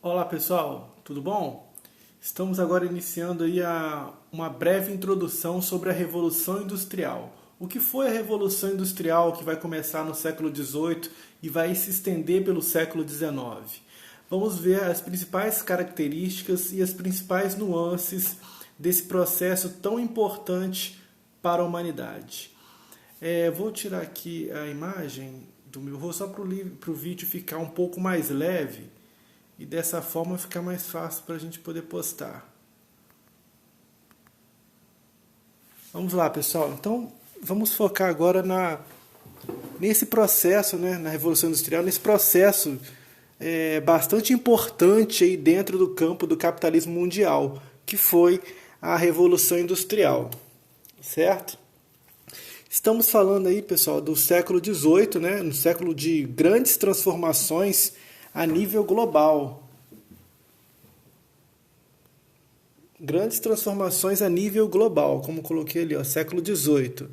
Olá pessoal, tudo bom? Estamos agora iniciando aí uma breve introdução sobre a Revolução Industrial. O que foi a Revolução Industrial que vai começar no século XVIII e vai se estender pelo século XIX? Vamos ver as principais características e as principais nuances desse processo tão importante para a humanidade. Vou tirar aqui a imagem do meu rosto só para o vídeo ficar um pouco mais leve e dessa forma ficar mais fácil para a gente poder postar. Vamos lá, pessoal. Então, vamos focar agora nesse processo, né, na Revolução Industrial, nesse processo bastante importante aí dentro do campo do capitalismo mundial, que foi a Revolução Industrial, certo? Estamos falando aí, pessoal, do século XVIII, né, no século de grandes transformações a nível global. Grandes transformações a nível global, como coloquei ali, ó, século XVIII.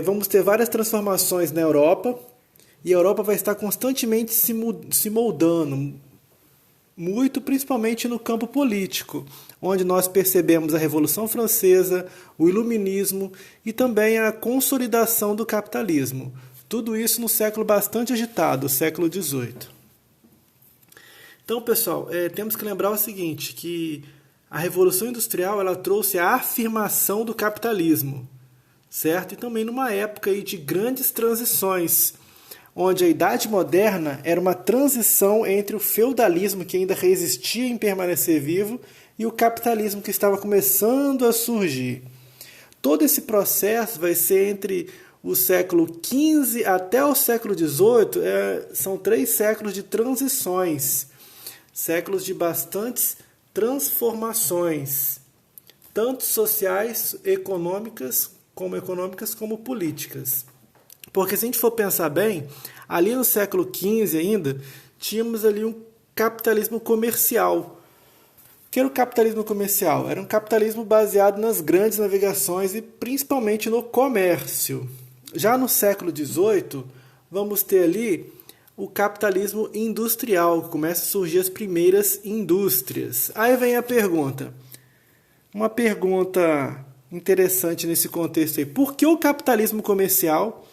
Vamos ter várias transformações na Europa, e a Europa vai estar constantemente se moldando, muito principalmente no campo político, onde nós percebemos a Revolução Francesa, o Iluminismo e também a consolidação do capitalismo. Tudo isso no século bastante agitado, o século XVIII. Então, pessoal, temos que lembrar o seguinte, que a Revolução Industrial ela trouxe a afirmação do capitalismo, certo? E também numa época aí de grandes transições, onde a Idade Moderna era uma transição entre o feudalismo, que ainda resistia em permanecer vivo, e o capitalismo que estava começando a surgir. Todo esse processo vai ser entre o século XV até o século XVIII, são 3 séculos de transições, séculos de bastantes transformações, tanto sociais, econômicas como políticas. Porque se a gente for pensar bem, ali no século XV ainda, tínhamos ali um capitalismo comercial. O que era o capitalismo comercial? Era um capitalismo baseado nas grandes navegações e principalmente no comércio. Já no século XVIII, vamos ter ali o capitalismo industrial, que começa a surgir as primeiras indústrias. Aí vem a pergunta. Uma pergunta interessante nesse contexto aí. Por que o capitalismo comercial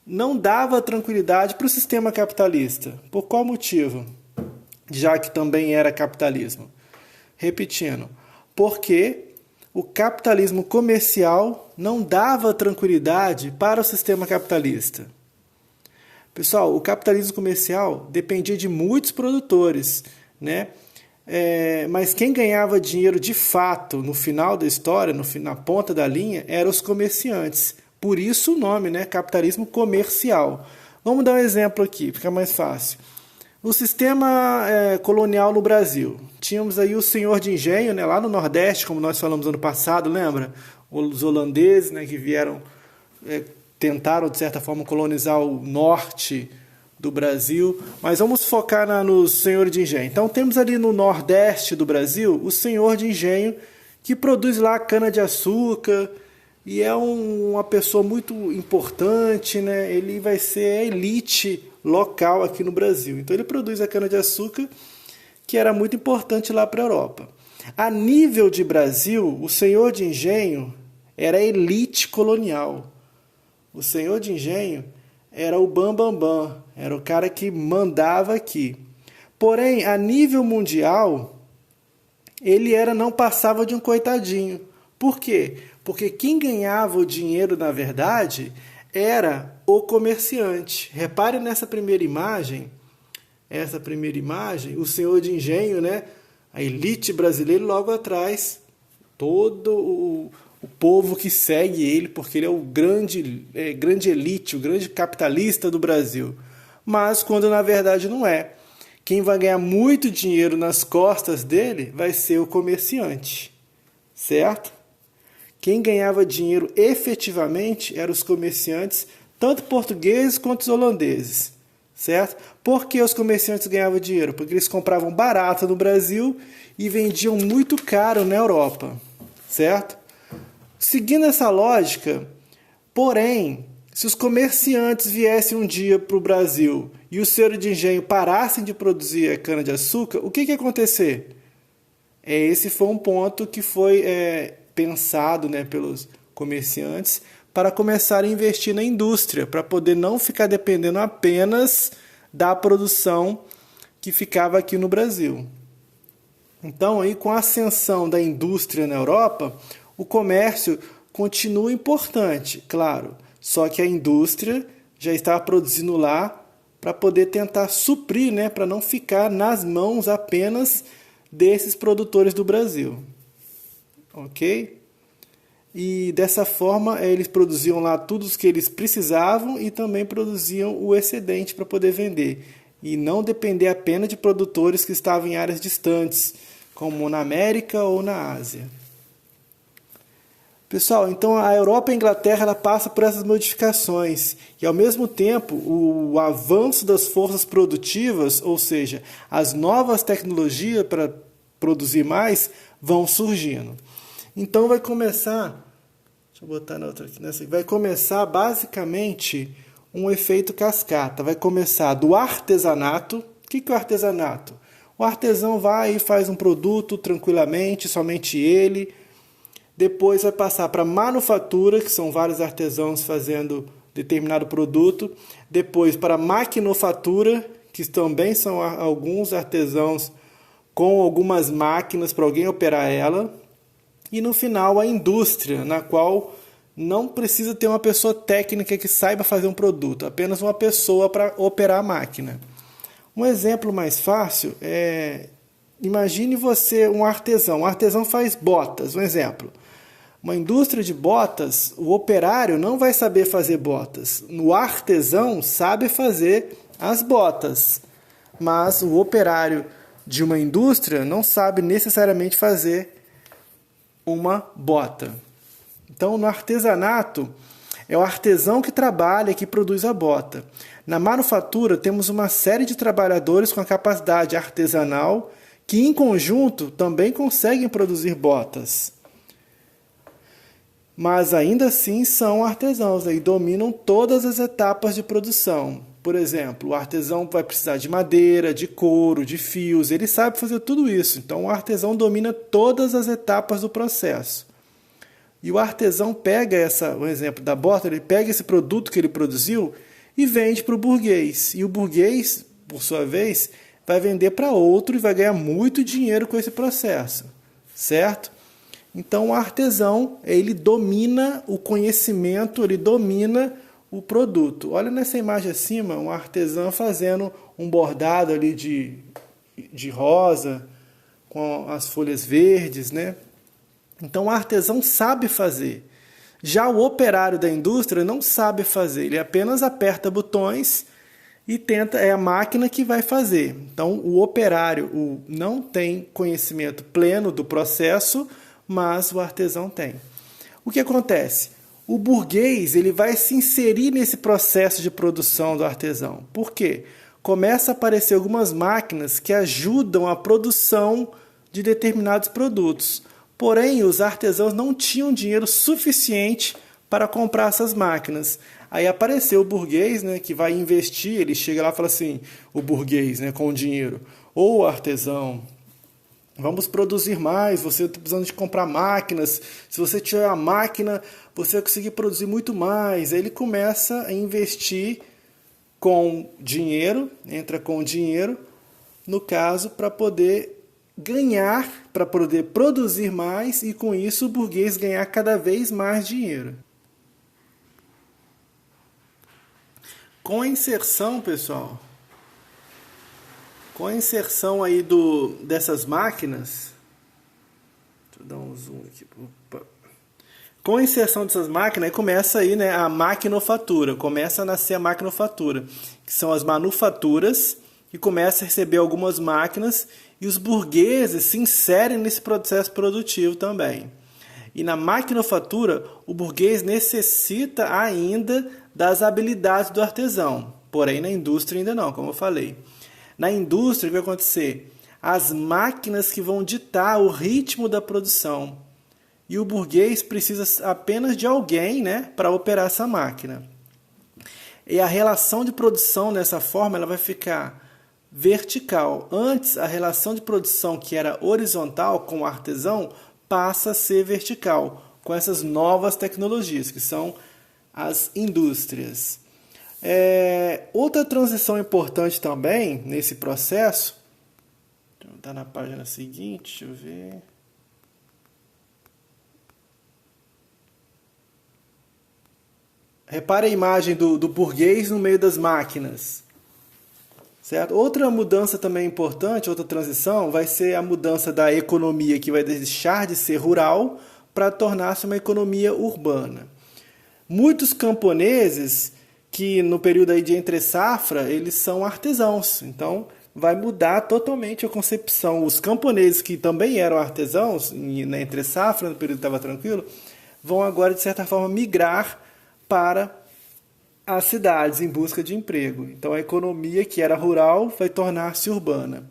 não dava tranquilidade para o sistema capitalista? Por qual motivo? Já que também era capitalismo. Repetindo, porque o capitalismo comercial não dava tranquilidade para o sistema capitalista. Pessoal, o capitalismo comercial dependia de muitos produtores, né? Mas quem ganhava dinheiro de fato no final da história, na ponta da linha, eram os comerciantes. Por isso o nome, né? Capitalismo comercial. Vamos dar um exemplo aqui, fica mais fácil. O sistema colonial no Brasil. Tínhamos aí o senhor de engenho, né, lá no Nordeste, como nós falamos ano passado, lembra? Os holandeses, né, que vieram, tentaram, de certa forma, colonizar o norte do Brasil. Mas vamos focar no senhor de engenho. Então, temos ali no Nordeste do Brasil o senhor de engenho que produz lá cana-de-açúcar e é uma pessoa muito importante, né? Ele vai ser a elite local aqui no Brasil. Então ele produz a cana-de-açúcar, que era muito importante lá para a Europa. A nível de Brasil, o senhor de engenho era a elite colonial. O senhor de engenho era o bambambam, era o cara que mandava aqui. Porém, a nível mundial, ele não passava de um coitadinho. Por quê? Porque quem ganhava o dinheiro, na verdade, era o comerciante. Repare nessa primeira imagem, o senhor de engenho, né? A elite brasileira logo atrás, todo o povo que segue ele, porque ele é o grande elite, o grande capitalista do Brasil. Mas quando na verdade não é. Quem vai ganhar muito dinheiro nas costas dele vai ser o comerciante, certo? Quem ganhava dinheiro efetivamente eram os comerciantes, tanto portugueses quanto os holandeses, certo? Por que os comerciantes ganhavam dinheiro? Porque eles compravam barato no Brasil e vendiam muito caro na Europa, certo? Seguindo essa lógica, porém, se os comerciantes viessem um dia para o Brasil e os senhores de engenho parassem de produzir a cana-de-açúcar, o que ia acontecer? Esse foi um ponto que foi pensado, né, pelos comerciantes para começar a investir na indústria, para poder não ficar dependendo apenas da produção que ficava aqui no Brasil. Então, aí, com a ascensão da indústria na Europa, o comércio continua importante, claro, só que a indústria já estava produzindo lá para poder tentar suprir, né, para não ficar nas mãos apenas desses produtores do Brasil. Ok? E dessa forma eles produziam lá tudo o que eles precisavam e também produziam o excedente para poder vender. E não depender apenas de produtores que estavam em áreas distantes, como na América ou na Ásia. Pessoal, então a Europa e a Inglaterra ela passa por essas modificações e ao mesmo tempo o avanço das forças produtivas, ou seja, as novas tecnologias para produzir mais, vão surgindo. Então vai começar, deixa eu botar na outra aqui, nessa, vai começar basicamente um efeito cascata. Vai começar do artesanato. O que é o artesanato? O artesão vai e faz um produto tranquilamente, somente ele. Depois vai passar para manufatura, que são vários artesãos fazendo determinado produto. Depois para maquinofatura, que também são alguns artesãos com algumas máquinas para alguém operar ela. E no final a indústria, na qual não precisa ter uma pessoa técnica que saiba fazer um produto, apenas uma pessoa para operar a máquina. Um exemplo mais fácil é, imagine você um artesão faz botas, um exemplo. Uma indústria de botas, o operário não vai saber fazer botas. O artesão sabe fazer as botas, mas o operário de uma indústria não sabe necessariamente fazer uma bota. Então, no artesanato, é o artesão que trabalha, que produz a bota. Na manufatura, temos uma série de trabalhadores com a capacidade artesanal que, em conjunto, também conseguem produzir botas. Mas ainda assim são artesãos e dominam todas as etapas de produção. Por exemplo, o artesão vai precisar de madeira, de couro, de fios, ele sabe fazer tudo isso. Então o artesão domina todas as etapas do processo. E o artesão pega o exemplo da bota, ele pega esse produto que ele produziu e vende para o burguês. E o burguês, por sua vez, vai vender para outro e vai ganhar muito dinheiro com esse processo, certo? Então o artesão, ele domina o conhecimento, ele domina o produto. Olha nessa imagem acima, um artesão fazendo um bordado ali de rosa, com as folhas verdes, né? Então o artesão sabe fazer. Já o operário da indústria não sabe fazer, ele apenas aperta botões e é a máquina que vai fazer. Então o operário não tem conhecimento pleno do processo, mas o artesão tem. O que acontece? O burguês ele vai se inserir nesse processo de produção do artesão. Por quê? Começa a aparecer algumas máquinas que ajudam a produção de determinados produtos. Porém, os artesãos não tinham dinheiro suficiente para comprar essas máquinas. Aí apareceu o burguês, né, que vai investir, ele chega lá e fala assim, o burguês, né, com o dinheiro, ou o artesão, vamos produzir mais, você está precisando de comprar máquinas, se você tiver a máquina, você vai conseguir produzir muito mais. Aí ele começa a investir com dinheiro, entra com dinheiro, no caso, para poder ganhar, para poder produzir mais e com isso o burguês ganhar cada vez mais dinheiro. Com a inserção, pessoal, com a inserção aí dessas máquinas, deixa eu dar um zoom aqui. Opa. Com a inserção dessas máquinas, aí começa aí, né, a maquinofatura, começa a nascer a maquinofatura, que são as manufaturas, que começa a receber algumas máquinas e os burgueses se inserem nesse processo produtivo também. E na maquinofatura, o burguês necessita ainda das habilidades do artesão, porém na indústria ainda não, como eu falei. Na indústria, o que vai acontecer? As máquinas que vão ditar o ritmo da produção. E o burguês precisa apenas de alguém, né, para operar essa máquina. E a relação de produção, dessa forma, ela vai ficar vertical. Antes, a relação de produção que era horizontal com o artesão passa a ser vertical, com essas novas tecnologias, que são as indústrias. Outra transição importante também nesse processo, está na página seguinte, deixa eu ver. Repare a imagem do burguês no meio das máquinas. Certo? Outra mudança também importante, outra transição, vai ser a mudança da economia, que vai deixar de ser rural para tornar-se uma economia urbana. Muitos camponeses, que no período aí de entre-safra, eles são artesãos. Então, vai mudar totalmente a concepção. Os camponeses que também eram artesãos, na entre-safra, no período que estava tranquilo, vão agora, de certa forma, migrar para as cidades em busca de emprego. Então a economia que era rural vai tornar-se urbana.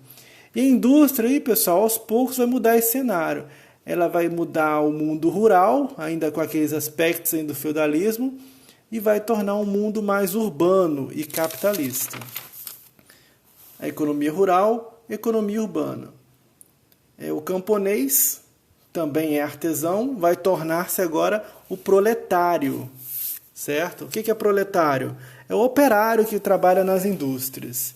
E a indústria, aí, pessoal, aos poucos vai mudar esse cenário. Ela vai mudar o mundo rural, ainda com aqueles aspectos ainda do feudalismo, e vai tornar um mundo mais urbano e capitalista. A economia rural, economia urbana. O camponês, também é artesão, vai tornar-se agora o proletário. Certo? O que é proletário? É o operário que trabalha nas indústrias.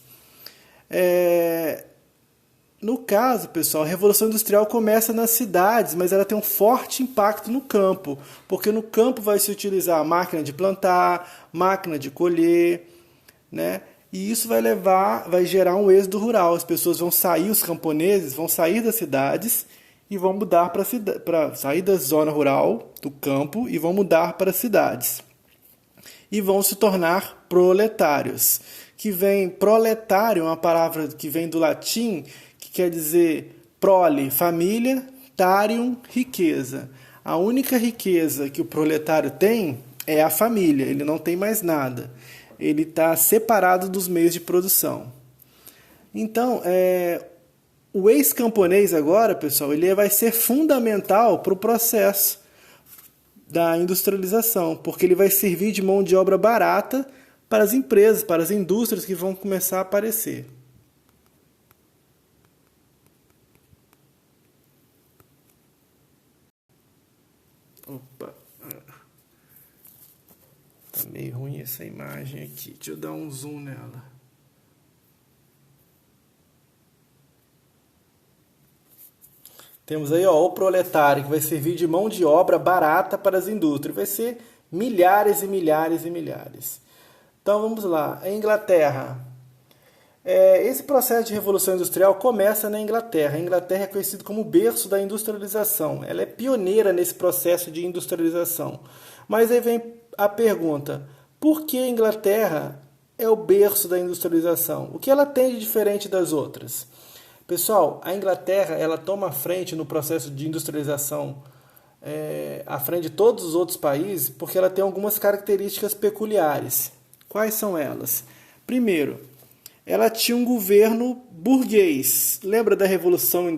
No caso, pessoal, a Revolução Industrial começa nas cidades, mas ela tem um forte impacto no campo, porque no campo vai se utilizar a máquina de plantar, máquina de colher, né? E isso vai gerar um êxodo rural. As pessoas vão sair, os camponeses vão sair das cidades e vão mudar para sair da zona rural, do campo, e vão mudar para as cidades. E vão se tornar proletários. Proletário é uma palavra que vem do latim, que quer dizer prole, família, tarium, riqueza. A única riqueza que o proletário tem é a família, ele não tem mais nada. Ele está separado dos meios de produção. Então, o ex-camponês agora, pessoal, ele vai ser fundamental para o processo da industrialização, porque ele vai servir de mão de obra barata para as empresas, para as indústrias que vão começar a aparecer. Opa, tá meio ruim essa imagem aqui, deixa eu dar um zoom nela. Temos aí o proletário, que vai servir de mão de obra barata para as indústrias. Vai ser milhares e milhares e milhares. Então vamos lá. A Inglaterra. Esse processo de revolução industrial começa na Inglaterra. A Inglaterra é conhecida como o berço da industrialização. Ela é pioneira nesse processo de industrialização. Mas aí vem a pergunta: por que a Inglaterra é o berço da industrialização? O que ela tem de diferente das outras? Pessoal, a Inglaterra ela toma a frente no processo de industrialização, à frente de todos os outros países, porque ela tem algumas características peculiares. Quais são elas? Primeiro, ela tinha um governo burguês. Lembra da Revolução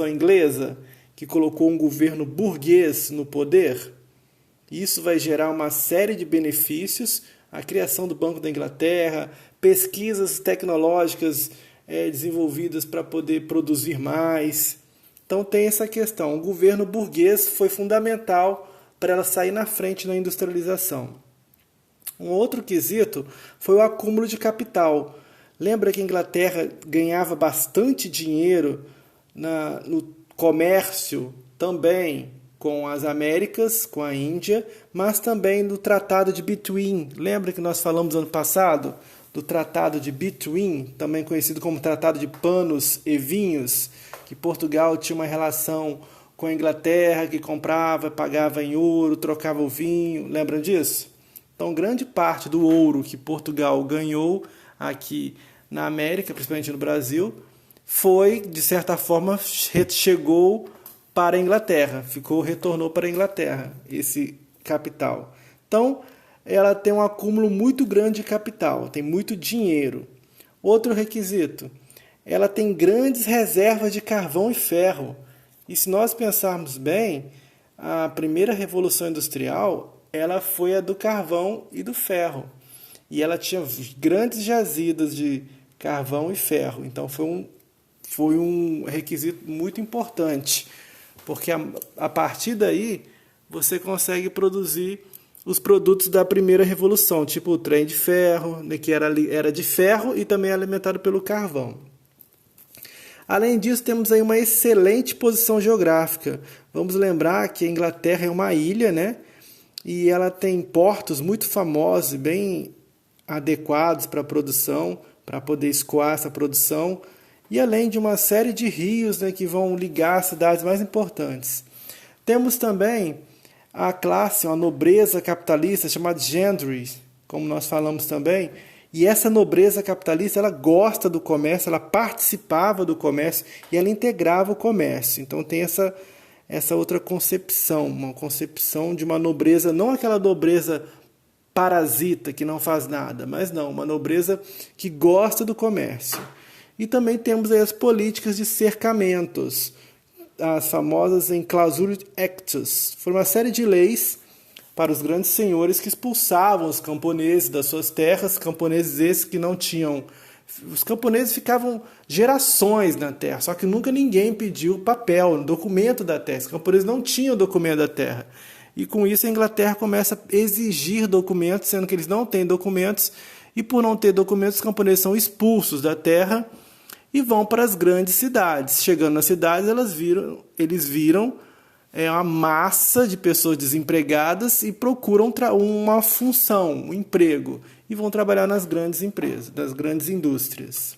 Inglesa, que colocou um governo burguês no poder? Isso vai gerar uma série de benefícios, a criação do Banco da Inglaterra, pesquisas tecnológicas desenvolvidas para poder produzir mais. Então tem essa questão. O governo burguês foi fundamental para ela sair na frente na industrialização. Um outro quesito foi o acúmulo de capital. Lembra que a Inglaterra ganhava bastante dinheiro no comércio também com as Américas, com a Índia, mas também no Tratado de Between. Lembra que nós falamos ano passado do Tratado de Between, também conhecido como Tratado de Panos e Vinhos, que Portugal tinha uma relação com a Inglaterra, que comprava, pagava em ouro, trocava o vinho. Lembram disso? Então, grande parte do ouro que Portugal ganhou aqui na América, principalmente no Brasil, foi, de certa forma, chegou para a Inglaterra, retornou para a Inglaterra, esse capital. Então, ela tem um acúmulo muito grande de capital, tem muito dinheiro. Outro requisito, ela tem grandes reservas de carvão e ferro. E se nós pensarmos bem, a primeira revolução industrial ela foi a do carvão e do ferro. e ela tinha grandes jazidas de carvão e ferro. Então foi um requisito muito importante, porque a partir daí você consegue produzir os produtos da primeira revolução, tipo o trem de ferro, né, que era de ferro e também alimentado pelo carvão. Além disso, temos aí uma excelente posição geográfica. Vamos lembrar que a Inglaterra é uma ilha, né? E ela tem portos muito famosos e bem adequados para a produção, para poder escoar essa produção, e além de uma série de rios, né, que vão ligar as cidades mais importantes. Temos também a classe, uma nobreza capitalista chamada gentry, como nós falamos também, e essa nobreza capitalista, ela gosta do comércio, ela participava do comércio e ela integrava o comércio. Então tem essa outra concepção, uma concepção de uma nobreza, não aquela nobreza parasita que não faz nada, mas não, uma nobreza que gosta do comércio. E também temos aí as políticas de cercamentos, as famosas Enclausured Acts. Foi uma série de leis para os grandes senhores que expulsavam os camponeses das suas terras, camponeses esses que não tinham... Os camponeses ficavam gerações na terra, só que nunca ninguém pediu papel, documento da terra. Os camponeses não tinham documento da terra. E com isso a Inglaterra começa a exigir documentos, sendo que eles não têm documentos, e por não ter documentos, os camponeses são expulsos da terra e vão para as grandes cidades. Chegando nas cidades, eles viram uma massa de pessoas desempregadas e procuram uma função, um emprego, e vão trabalhar nas grandes empresas, nas grandes indústrias.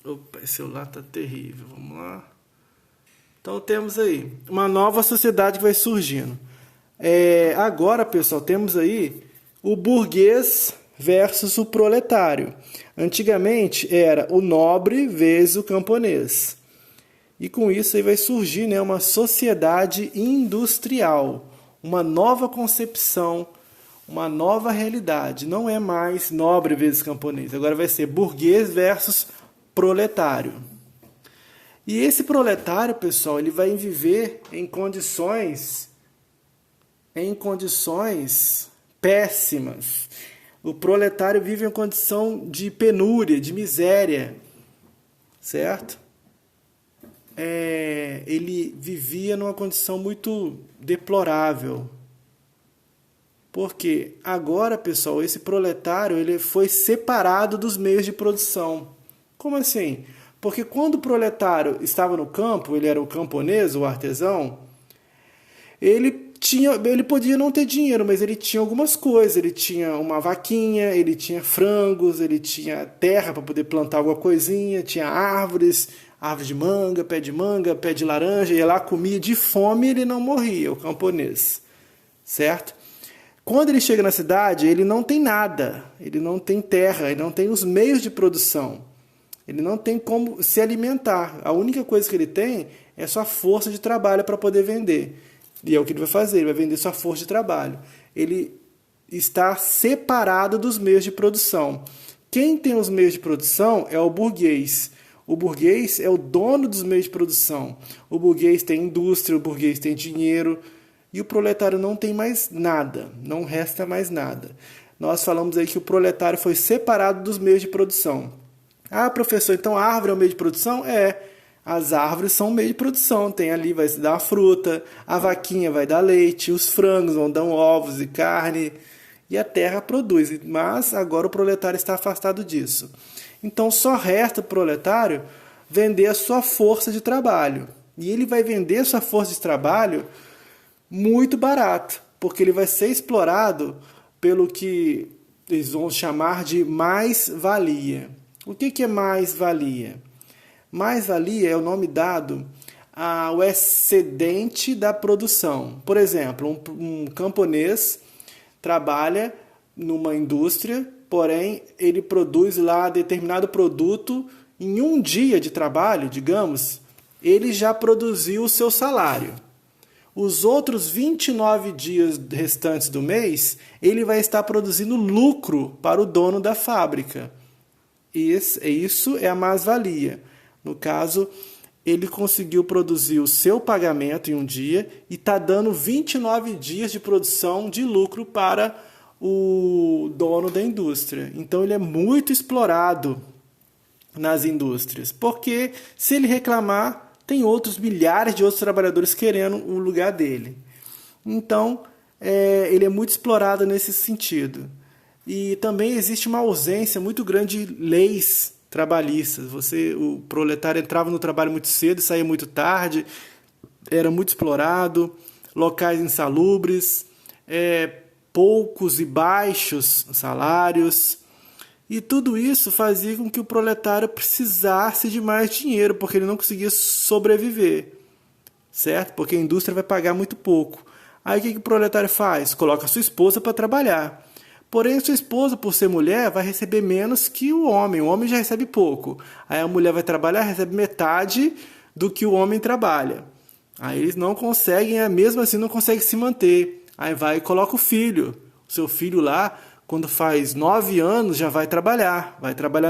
Opa, esse celular está terrível, vamos lá. Então temos aí uma nova sociedade que vai surgindo. Agora, pessoal, temos aí o burguês versus o proletário. Antigamente era o nobre vezes o camponês. E com isso aí vai surgir, né, uma sociedade industrial, uma nova concepção, uma nova realidade. Não é mais nobre vezes camponês, agora vai ser burguês versus proletário. E esse proletário, pessoal, ele vai viver em condições péssimas. O proletário vive em condição de penúria, de miséria, certo? Ele vivia numa condição muito deplorável. Porque agora, pessoal, esse proletário ele foi separado dos meios de produção. Como assim? Porque quando o proletário estava no campo, ele era o camponês, o artesão, ele podia não ter dinheiro, mas ele tinha algumas coisas. Ele tinha uma vaquinha, ele tinha frangos, ele tinha terra para poder plantar alguma coisinha, tinha árvore de manga, pé de laranja, ia lá, comia de fome e ele não morria, o camponês, certo? Quando ele chega na cidade, ele não tem nada, ele não tem terra, ele não tem os meios de produção, ele não tem como se alimentar. A única coisa que ele tem é sua força de trabalho para poder vender. E é o que ele vai fazer, ele vai vender sua força de trabalho. Ele está separado dos meios de produção. Quem tem os meios de produção é o burguês. O burguês é o dono dos meios de produção. O burguês tem indústria, o burguês tem dinheiro. E o proletário não tem mais nada, não resta mais nada. Nós falamos aí que o proletário foi separado dos meios de produção. Ah, professor, então a árvore é o meio de produção? As árvores são meio de produção. Tem ali, vai dar a fruta, a vaquinha vai dar leite, os frangos vão dar ovos e carne, e a terra produz. Mas agora o proletário está afastado disso. Então só resta para o proletário vender a sua força de trabalho. E ele vai vender a sua força de trabalho muito barato, porque ele vai ser explorado pelo que eles vão chamar de mais-valia. O que é mais-valia? Mais-valia é o nome dado ao excedente da produção. Por exemplo, um camponês trabalha numa indústria, porém ele produz lá determinado produto em um dia de trabalho, digamos, ele já produziu o seu salário. Os outros 29 dias restantes do mês, ele vai estar produzindo lucro para o dono da fábrica. Isso é a mais-valia. No caso, ele conseguiu produzir o seu pagamento em um dia e está dando 29 dias de produção de lucro para o dono da indústria. Então ele é muito explorado nas indústrias, porque se ele reclamar, tem outros milhares de outros trabalhadores querendo o lugar dele. Então ele é muito explorado nesse sentido. E também existe uma ausência muito grande de leis trabalhistas. O proletário entrava no trabalho muito cedo e saía muito tarde, era muito explorado, locais insalubres, poucos e baixos salários. E tudo isso fazia com que o proletário precisasse de mais dinheiro, porque ele não conseguia sobreviver, certo? Porque a indústria vai pagar muito pouco. Aí o que o proletário faz? Coloca a sua esposa para trabalhar. Porém, a sua esposa, por ser mulher, vai receber menos que o homem já recebe pouco. Aí a mulher vai trabalhar, recebe metade do que o homem trabalha. Aí eles não conseguem, mesmo assim não conseguem se manter. Aí vai e coloca o filho. O seu filho lá, quando faz 9 anos, já vai trabalhar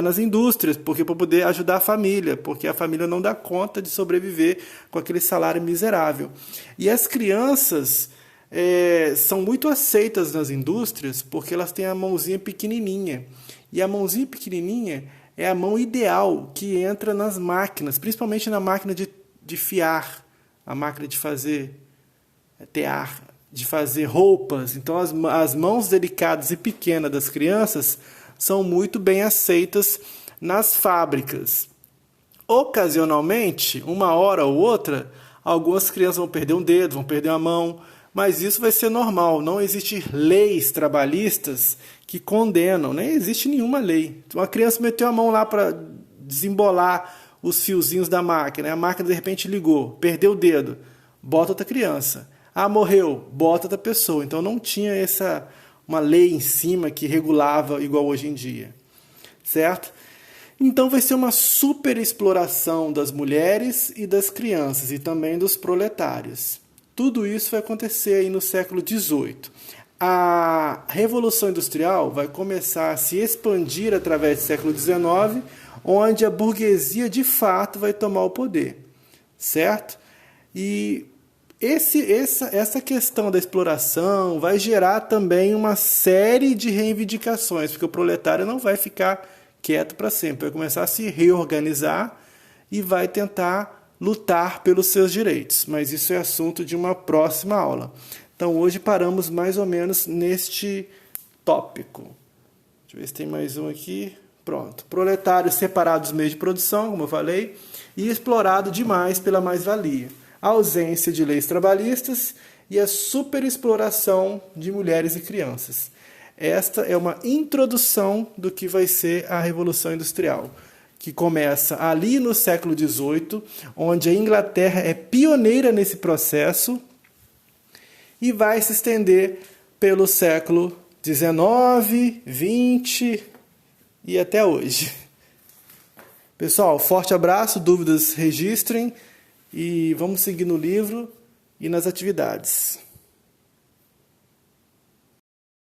nas indústrias, porque para poder ajudar a família, porque a família não dá conta de sobreviver com aquele salário miserável. E as crianças são muito aceitas nas indústrias, porque elas têm a mãozinha pequenininha. E a mãozinha pequenininha é a mão ideal que entra nas máquinas, principalmente na máquina de fiar, a máquina de fazer tear, de fazer roupas. Então as mãos delicadas e pequenas das crianças são muito bem aceitas nas fábricas. Ocasionalmente, uma hora ou outra, algumas crianças vão perder um dedo, vão perder uma mão, mas isso vai ser normal. Não existem leis trabalhistas que condenam, nem existe nenhuma lei. Uma criança meteu a mão lá para desembolar os fiozinhos da máquina, a máquina de repente ligou, perdeu o dedo, bota outra criança. Morreu, bota outra pessoa. Então não tinha uma lei em cima que regulava igual hoje em dia, certo? Então vai ser uma super exploração das mulheres e das crianças e também dos proletários. Tudo isso vai acontecer aí no século XVIII. A Revolução Industrial vai começar a se expandir através do século XIX, onde a burguesia de fato vai tomar o poder, certo? E essa questão da exploração vai gerar também uma série de reivindicações, porque o proletário não vai ficar quieto para sempre, vai começar a se reorganizar e vai tentar lutar pelos seus direitos. Mas isso é assunto de uma próxima aula. Então hoje paramos mais ou menos neste tópico. Deixa eu ver se tem mais um aqui. Pronto. Proletário separado dos meios de produção, como eu falei, e explorado demais pela mais-valia. A ausência de leis trabalhistas e a superexploração de mulheres e crianças. Esta é uma introdução do que vai ser a Revolução Industrial, que começa ali no século XVIII, onde a Inglaterra é pioneira nesse processo e vai se estender pelo século XIX, XX e até hoje. Pessoal, forte abraço, dúvidas registrem. E vamos seguir no livro e nas atividades.